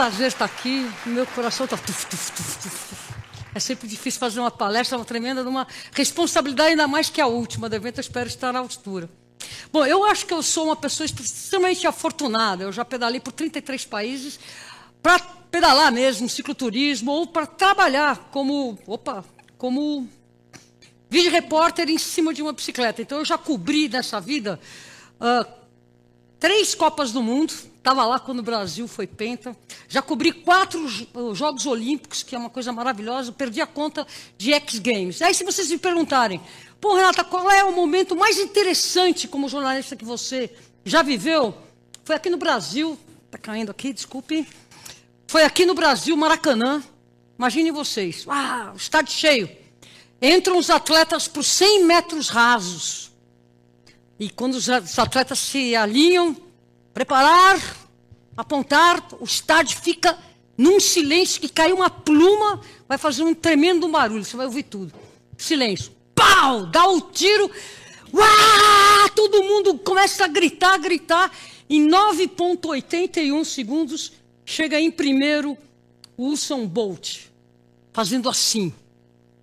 prazer estar aqui. Meu coração está... É sempre difícil fazer uma palestra, uma tremenda, uma responsabilidade, ainda mais que a última do evento. Eu espero estar à altura. Bom, eu acho que eu sou uma pessoa extremamente afortunada. Eu já pedalei por 33 países para pedalar mesmo, cicloturismo, ou para trabalhar como vídeo repórter em cima de uma bicicleta. Então, eu já cobri nessa vida 3 Copas do Mundo. Estava lá quando o Brasil foi penta. Já cobri 4 Jogos Olímpicos, que é uma coisa maravilhosa. Perdi a conta de X Games. Aí, se vocês me perguntarem, pô, Renata, qual é o momento mais interessante como jornalista que você já viveu? Foi aqui no Brasil. Está caindo aqui, desculpe. Foi aqui no Brasil, Maracanã. Imaginem vocês. O estádio cheio. Entram os atletas por 100 metros rasos. E quando os atletas se alinham, preparar, apontar, o estádio fica num silêncio que cai uma pluma, vai fazer um tremendo barulho, você vai ouvir tudo. Silêncio. Pau! Dá o tiro. Uau! Todo mundo começa a gritar. Em 9,81 segundos, chega em primeiro o Usain Bolt, fazendo assim.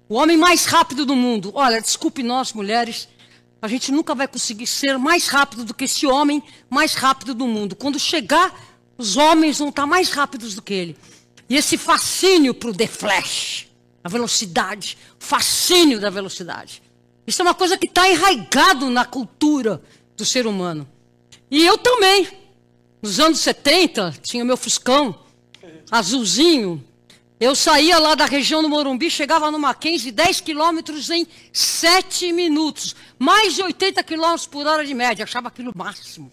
O homem mais rápido do mundo. Olha, desculpe nós, mulheres, a gente nunca vai conseguir ser mais rápido do que esse homem mais rápido do mundo. Quando chegar, os homens vão estar mais rápidos do que ele. E esse fascínio para o The Flash, a velocidade, fascínio da velocidade. Isso é uma coisa que está enraizado na cultura do ser humano. E eu também. Nos anos 70, tinha meu Fuscão, azulzinho. Eu saía lá da região do Morumbi, chegava no Mackenzie, 10 quilômetros em 7 minutos. Mais de 80 quilômetros por hora de média. Achava aquilo o máximo.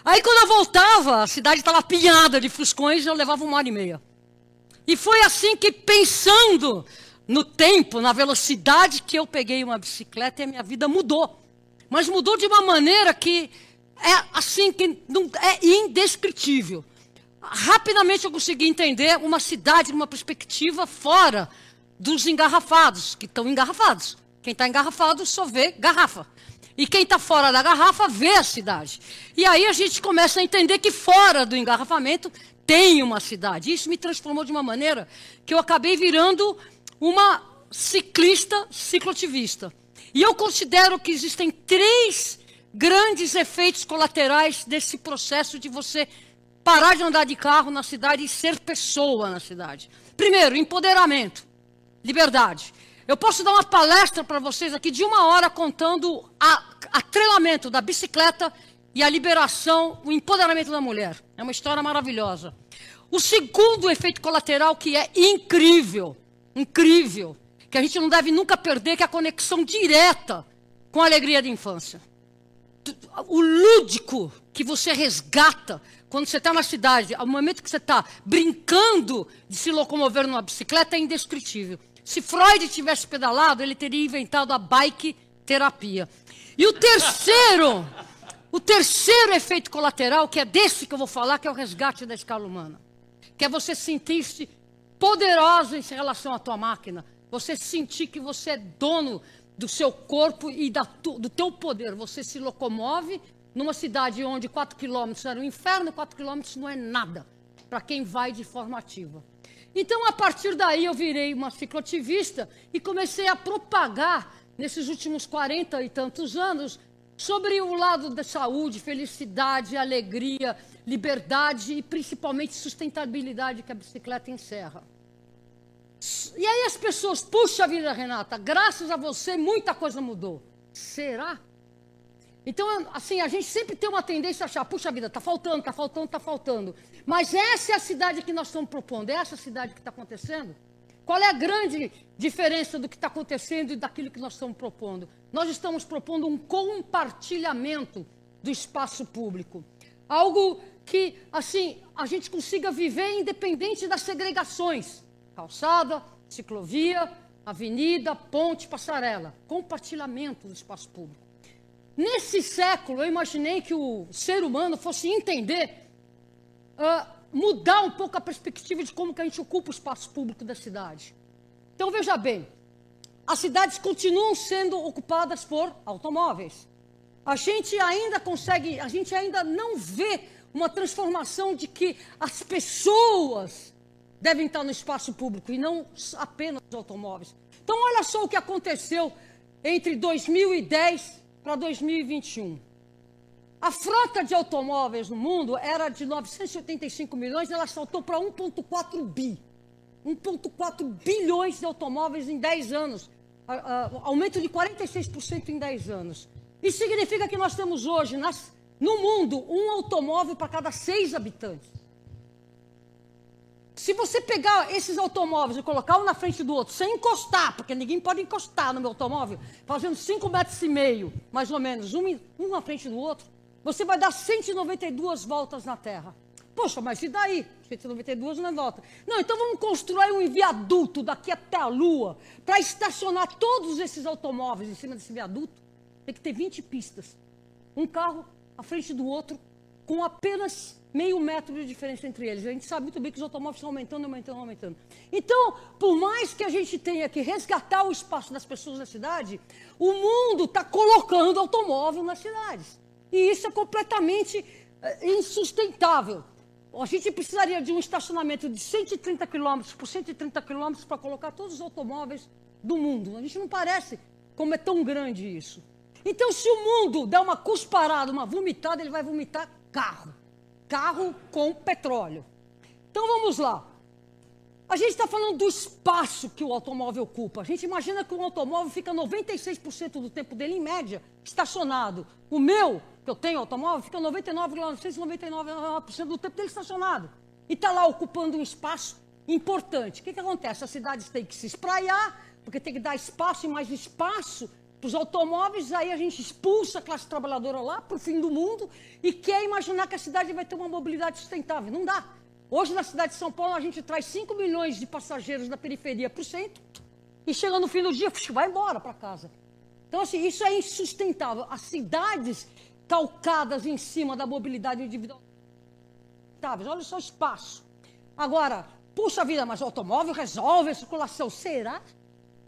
Aí quando eu voltava, a cidade estava apinhada de fuscões, eu levava 1h30. E foi assim que, pensando no tempo, na velocidade, que eu peguei uma bicicleta e a minha vida mudou. Mas mudou de uma maneira que é assim, que não, é indescritível. Rapidamente eu consegui entender uma cidade numa perspectiva fora dos engarrafados, que estão engarrafados. Quem está engarrafado só vê garrafa. E quem está fora da garrafa vê a cidade. E aí a gente começa a entender que fora do engarrafamento tem uma cidade. Isso me transformou de uma maneira que eu acabei virando uma cicloativista. E eu considero que existem 3 grandes efeitos colaterais desse processo de você parar de andar de carro na cidade e ser pessoa na cidade. Primeiro, empoderamento, liberdade. Eu posso dar uma palestra para vocês aqui de 1 hora contando o atrelamento da bicicleta e a liberação, o empoderamento da mulher. É uma história maravilhosa. O segundo efeito colateral, que é incrível, que a gente não deve nunca perder, que é a conexão direta com a alegria da infância. O lúdico que você resgata quando você está na cidade, ao momento que você está brincando de se locomover numa bicicleta, é indescritível. Se Freud tivesse pedalado, ele teria inventado a bike terapia. E o terceiro efeito colateral, que é desse que eu vou falar, que é o resgate da escala humana. Que é você sentir-se poderosa em relação à tua máquina. Você sentir que você é dono do seu corpo e do teu poder. Você se locomove numa cidade onde 4 quilômetros era um inferno, 4 quilômetros não é nada para quem vai de forma ativa. Então, a partir daí, eu virei uma cicloativista e comecei a propagar, nesses últimos 40 e tantos anos, sobre o lado da saúde, felicidade, alegria, liberdade e, principalmente, sustentabilidade que a bicicleta encerra. E aí as pessoas, puxa vida, Renata, graças a você muita coisa mudou. Será? Então, assim, a gente sempre tem uma tendência a achar, puxa vida, está faltando. Mas essa é a cidade que nós estamos propondo, é essa cidade que está acontecendo? Qual é a grande diferença do que está acontecendo e daquilo que nós estamos propondo? Nós estamos propondo um compartilhamento do espaço público. Algo que, assim, a gente consiga viver independente das segregações. Calçada, ciclovia, avenida, ponte, passarela. Compartilhamento do espaço público. Nesse século, eu imaginei que o ser humano fosse entender, mudar um pouco a perspectiva de como que a gente ocupa o espaço público da cidade. Então, veja bem, as cidades continuam sendo ocupadas por automóveis. a gente ainda não vê uma transformação de que as pessoas devem estar no espaço público e não apenas os automóveis. Então, olha só o que aconteceu entre 2010 para 2021. A frota de automóveis no mundo era de 985 milhões, ela saltou para 1,4 bi. 1,4 bilhões de automóveis em 10 anos. Aumento de 46% em 10 anos. Isso significa que nós temos hoje, no mundo, um automóvel para cada 6 habitantes. Se você pegar esses automóveis e colocar um na frente do outro, sem encostar, porque ninguém pode encostar no meu automóvel, fazendo 5,5 metros, mais ou menos, um na frente do outro, você vai dar 192 voltas na Terra. Poxa, mas e daí? 192 não é volta. Não, então vamos construir um viaduto daqui até a Lua, para estacionar todos esses automóveis em cima desse viaduto. Tem que ter 20 pistas. Um carro à frente do outro, com apenas meio metro de diferença entre eles. A gente sabe muito bem que os automóveis estão aumentando. Então, por mais que a gente tenha que resgatar o espaço das pessoas na cidade, o mundo está colocando automóvel nas cidades. E isso é completamente insustentável. A gente precisaria de um estacionamento de 130 quilômetros por 130 quilômetros para colocar todos os automóveis do mundo. A gente não parece como é tão grande isso. Então, se o mundo der uma cusparada, uma vomitada, ele vai vomitar carro. Carro com petróleo. Então, vamos lá. A gente está falando do espaço que o automóvel ocupa. A gente imagina que um automóvel fica 96% do tempo dele, em média, estacionado. O meu, que eu tenho automóvel, fica 99,999% do tempo dele estacionado. E está lá ocupando um espaço importante. O que acontece? As cidades têm que se espraiar, porque tem que dar espaço e mais espaço para os automóveis. Aí a gente expulsa a classe trabalhadora lá para o fim do mundo e quer imaginar que a cidade vai ter uma mobilidade sustentável. Não dá. Hoje, na cidade de São Paulo, a gente traz 5 milhões de passageiros da periferia para o centro e chega no fim do dia, vai embora para casa. Então, assim, isso é insustentável. As cidades calcadas em cima da mobilidade individual. Olha só o espaço. Agora, puxa vida, mas o automóvel resolve a circulação. Será?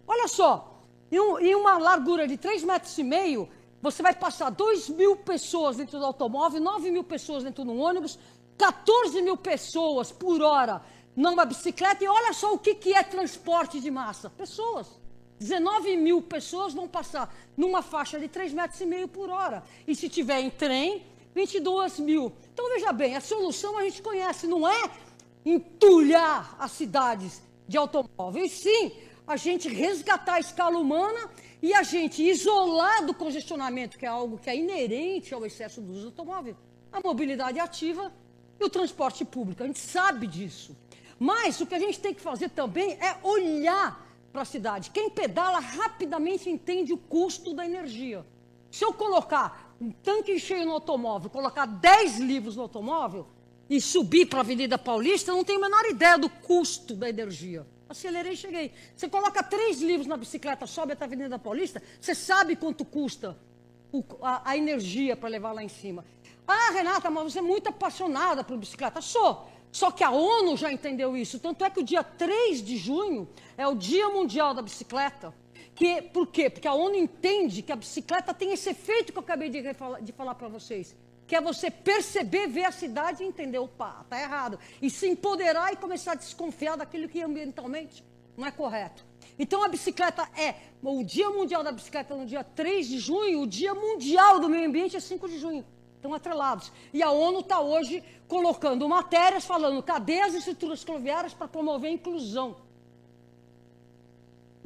Olha só, em uma largura de 3,5 metros, você vai passar 2.000 pessoas dentro do automóvel, 9.000 pessoas dentro de um ônibus, 14.000 pessoas por hora numa bicicleta. E olha só o que é transporte de massa. Pessoas. 19.000 pessoas vão passar numa faixa de 3,5 metros por hora. E se tiver em trem, 22.000. Então, veja bem, a solução a gente conhece, não é entulhar as cidades de automóveis, sim a gente resgatar a escala humana e a gente isolar do congestionamento, que é algo que é inerente ao excesso do uso do automóvel, a mobilidade ativa e o transporte público. A gente sabe disso. Mas o que a gente tem que fazer também é olhar para a cidade. Quem pedala rapidamente entende o custo da energia. Se eu colocar um tanque cheio no automóvel, colocar 10 livros no automóvel e subir para a Avenida Paulista, eu não tenho a menor ideia do custo da energia. Acelerei e cheguei. Você coloca 3 livros na bicicleta, sobe até a Avenida Paulista, você sabe quanto custa a energia para levar lá em cima. Ah, Renata, mas você é muito apaixonada por bicicleta. Sou. Só que a ONU já entendeu isso. Tanto é que o dia 3 de junho é o Dia Mundial da Bicicleta. Por quê? Porque a ONU entende que a bicicleta tem esse efeito que eu acabei de falar para vocês. Que é você perceber, ver a cidade e entender, opa, está errado. E se empoderar e começar a desconfiar daquilo que ambientalmente não é correto. Então a bicicleta o Dia Mundial da Bicicleta no dia 3 de junho, o Dia Mundial do Meio Ambiente é 5 de junho. Estão atrelados. E a ONU está hoje colocando matérias falando cadê as estruturas ferroviárias para promover a inclusão.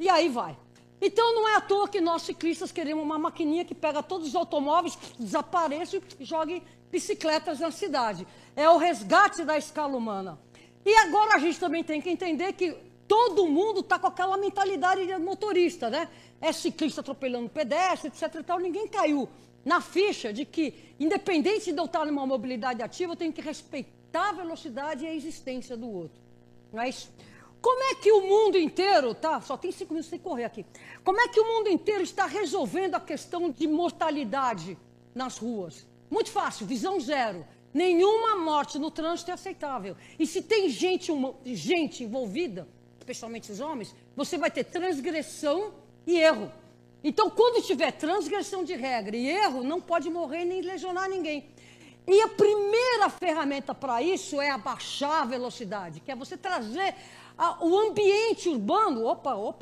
E aí vai. Então não é à toa que nós ciclistas queremos uma maquininha que pega todos os automóveis, desapareçam e jogue bicicletas na cidade. É o resgate da escala humana. E agora a gente também tem que entender que todo mundo está com aquela mentalidade de motorista, né? É ciclista atropelando pedestre, etc. E tal. Ninguém caiu na ficha de que, independente de eu estar numa mobilidade ativa, eu tenho que respeitar a velocidade e a existência do outro. Não é isso? Como é que o mundo inteiro, tá? Só tem 5 minutos sem correr aqui. Como é que o mundo inteiro está resolvendo a questão de mortalidade nas ruas? Muito fácil, visão zero. Nenhuma morte no trânsito é aceitável. E se tem gente envolvida, especialmente os homens, você vai ter transgressão e erro. Então, quando tiver transgressão de regra e erro, não pode morrer nem lesionar ninguém. E a primeira ferramenta para isso é abaixar a velocidade, que é você trazer o ambiente urbano,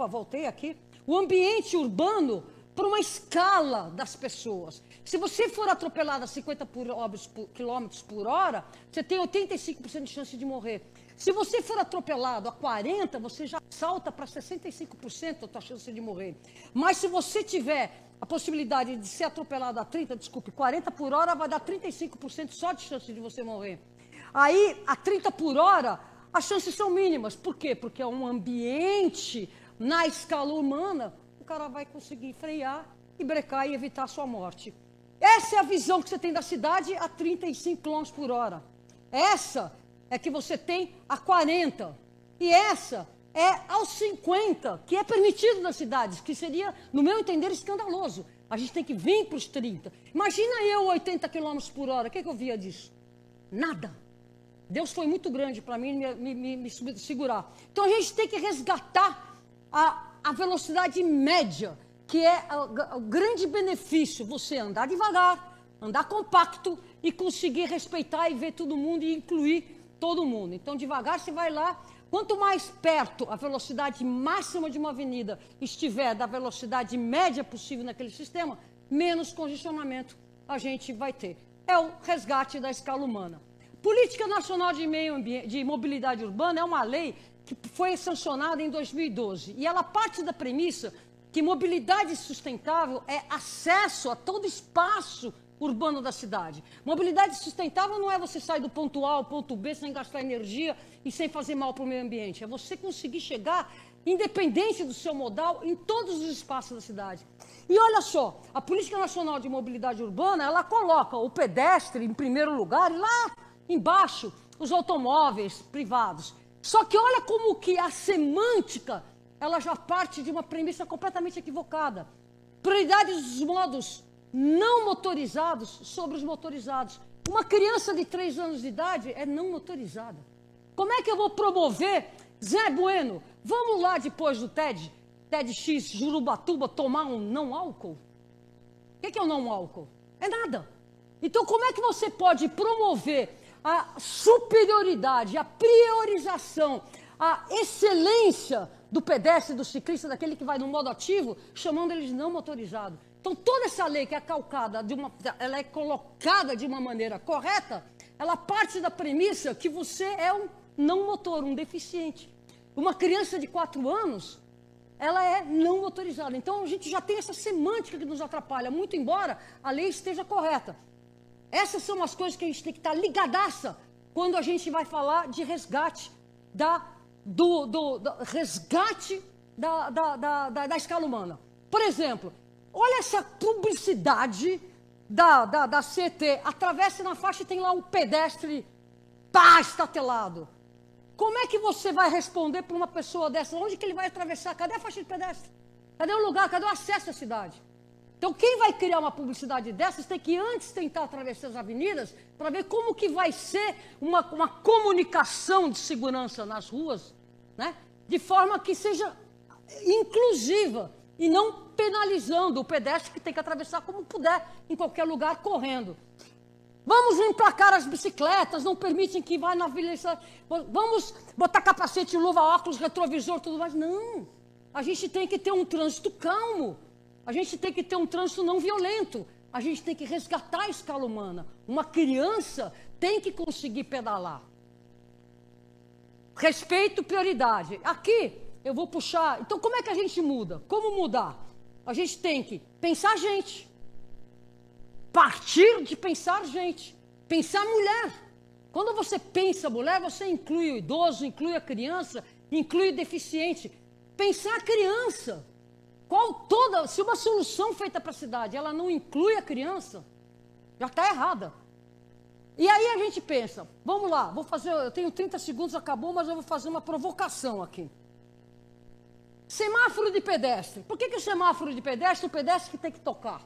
voltei aqui, o ambiente urbano para uma escala das pessoas. Se você for atropelado a 50 km por hora, você tem 85% de chance de morrer. Se você for atropelado a 40, você já salta para 65% a tua chance de morrer. Mas se você tiver a possibilidade de ser atropelado a 40 por hora, vai dar 35% só de chance de você morrer. Aí, a 30 por hora, as chances são mínimas. Por quê? Porque é um ambiente, na escala humana, o cara vai conseguir frear e brecar e evitar a sua morte. Essa é a visão que você tem da cidade a 35 km por hora. Essa é que você tem a 40. E essa é aos 50, que é permitido nas cidades, que seria, no meu entender, escandaloso. A gente tem que vir para os 30. Imagina eu 80 km por hora, o que eu via disso? Nada. Deus foi muito grande para mim me segurar. Então a gente tem que resgatar a velocidade média, que é o grande benefício, você andar devagar, andar compacto e conseguir respeitar e ver todo mundo e incluir todo mundo. Então devagar você vai lá. Quanto mais perto a velocidade máxima de uma avenida estiver da velocidade média possível naquele sistema, menos congestionamento a gente vai ter. É o resgate da escala humana. Política Nacional de Mobilidade Urbana é uma lei que foi sancionada em 2012. E ela parte da premissa que mobilidade sustentável é acesso a todo espaço urbano da cidade. Mobilidade sustentável não é você sair do ponto A ao ponto B sem gastar energia e sem fazer mal para o meio ambiente. É você conseguir chegar, independente do seu modal, em todos os espaços da cidade. E olha só, a Política Nacional de Mobilidade Urbana, ela coloca o pedestre em primeiro lugar e lá embaixo os automóveis privados. Só que olha como que a semântica, ela já parte de uma premissa completamente equivocada. Prioridade dos modos não motorizados sobre os motorizados. Uma criança de 3 anos de idade é não motorizada. Como é que eu vou promover? Zé Bueno, vamos lá depois do TEDx Jurubatuba, tomar um não álcool? O que é o não álcool? É nada. Então, como é que você pode promover a superioridade, a priorização, a excelência do pedestre, do ciclista, daquele que vai no modo ativo, chamando ele de não motorizado? Então, toda essa lei que é calcada, ela é colocada de uma maneira correta, ela parte da premissa que você é um não motor, um deficiente. Uma criança de 4 anos, ela é não motorizada. Então, a gente já tem essa semântica que nos atrapalha, muito embora a lei esteja correta. Essas são as coisas que a gente tem que estar ligadaça quando a gente vai falar de resgate resgate da escala humana. Por exemplo, olha essa publicidade da CET. Atravessa na faixa e tem lá um pedestre estatelado. Como é que você vai responder para uma pessoa dessa? Onde que ele vai atravessar? Cadê a faixa de pedestre? Cadê o lugar? Cadê o acesso à cidade? Então, quem vai criar uma publicidade dessas tem que antes tentar atravessar as avenidas para ver como que vai ser uma comunicação de segurança nas ruas, né? De forma que seja inclusiva e não penalizando o pedestre que tem que atravessar como puder, em qualquer lugar, correndo. Vamos emplacar as bicicletas, não permitem que vá na velocidade. Vamos botar capacete, luva, óculos, retrovisor, tudo mais. Não, a gente tem que ter um trânsito calmo. A gente tem que ter um trânsito não violento. A gente tem que resgatar a escala humana. Uma criança tem que conseguir pedalar. Respeito, prioridade. Aqui, eu vou puxar. Então, como é que a gente muda? Como mudar? A gente tem que pensar gente. Partir de pensar gente. Pensar mulher. Quando você pensa mulher, você inclui o idoso, inclui a criança, inclui o deficiente. Pensar criança. Se uma solução feita para a cidade, ela não inclui a criança, já está errada. E aí a gente pensa, vamos lá, eu tenho 30 segundos, acabou, mas eu vou fazer uma provocação aqui. Semáforo de pedestre. Por que o semáforo de pedestre, o pedestre que tem que tocar?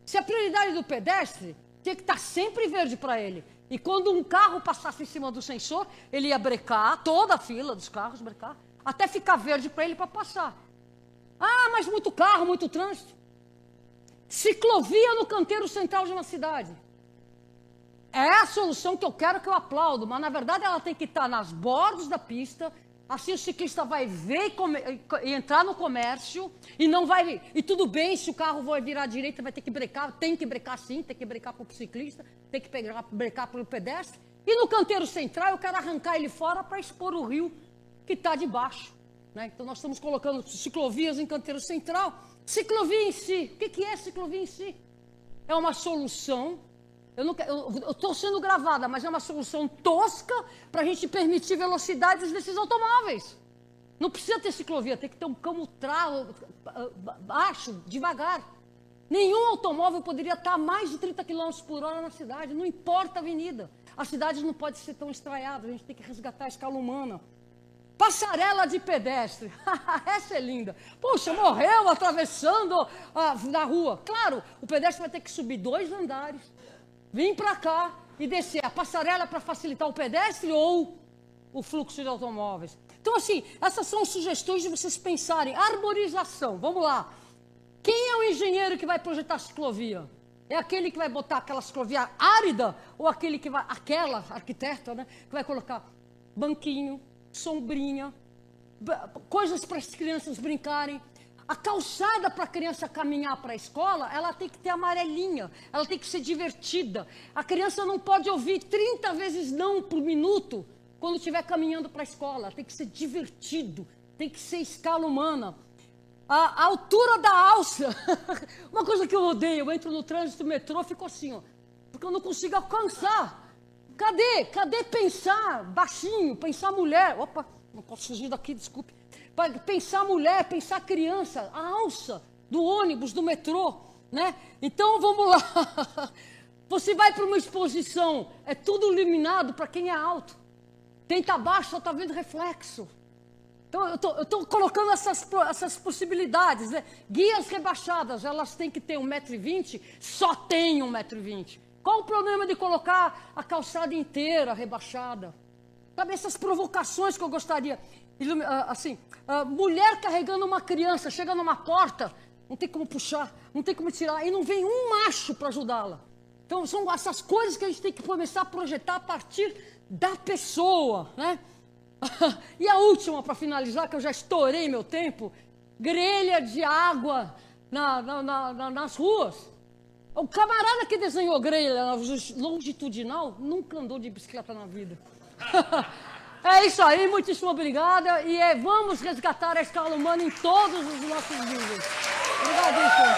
Se a prioridade do pedestre tem que estar sempre verde para ele. E quando um carro passasse em cima do sensor, ele ia brecar, toda a fila dos carros brecar, até ficar verde para ele para passar. Ah, mas muito carro, muito trânsito. Ciclovia no canteiro central de uma cidade. É a solução que eu quero, que eu aplaudo, mas na verdade ela tem que estar nas bordas da pista, assim o ciclista vai ver e entrar no comércio, e não vai. E tudo bem, se o carro vai virar à direita, vai ter que brecar, tem que brecar sim, tem que brecar para o ciclista, tem que brecar para o pedestre. E no canteiro central eu quero arrancar ele fora para expor o rio que está debaixo. Né? Então nós estamos colocando ciclovias em canteiro central. Ciclovia em si, o que é ciclovia em si? É uma solução. Eu estou sendo gravada, mas é uma solução tosca para a gente permitir velocidades desses automóveis. Não precisa ter ciclovia, tem que ter um câmbio baixo, devagar. Nenhum automóvel poderia estar a mais de 30 km por hora na cidade, não importa a avenida. As cidades não podem ser tão estraiadas, a gente tem que resgatar a escala humana. Passarela de pedestre, essa é linda. Poxa, morreu atravessando na rua. Claro, o pedestre vai ter que subir 2 andares, vir para cá e descer. A passarela para facilitar o pedestre ou o fluxo de automóveis. Então, assim, essas são sugestões de vocês pensarem. Arborização, vamos lá. Quem é o engenheiro que vai projetar a ciclovia? É aquele que vai botar aquela ciclovia árida ou aquele que vai, aquela arquiteta, né, que vai colocar banquinho, sombrinha, coisas para as crianças brincarem. A calçada para a criança caminhar para a escola, ela tem que ter amarelinha, ela tem que ser divertida. A criança não pode ouvir 30 vezes não por minuto quando estiver caminhando para a escola. Tem que ser divertido, tem que ser escala humana. A altura da alça, uma coisa que eu odeio, eu entro no trânsito, metrô, fico assim, ó, porque eu não consigo alcançar. Cadê pensar baixinho, pensar mulher? Opa, não posso fugir daqui, desculpe. Pensar mulher, pensar criança, a alça do ônibus, do metrô, né? Então, vamos lá. Você vai para uma exposição, é tudo iluminado para quem é alto. Quem está baixo só está vendo reflexo. Então, eu estou colocando essas possibilidades, né? Guias rebaixadas, elas têm que ter 1,20 m, só tem 1,20 m. Qual o problema de colocar a calçada inteira rebaixada? Sabe, essas provocações que eu gostaria. Assim, mulher carregando uma criança, chega numa porta, não tem como puxar, não tem como tirar, e não vem um macho para ajudá-la. Então, são essas coisas que a gente tem que começar a projetar a partir da pessoa, né? E a última, para finalizar, que eu já estourei meu tempo, grelha de água nas ruas. O camarada que desenhou grelha longitudinal nunca andou de bicicleta na vida. É isso aí, muitíssimo obrigada. E vamos resgatar a escala humana em todos os nossos vídeos. Obrigadíssimo.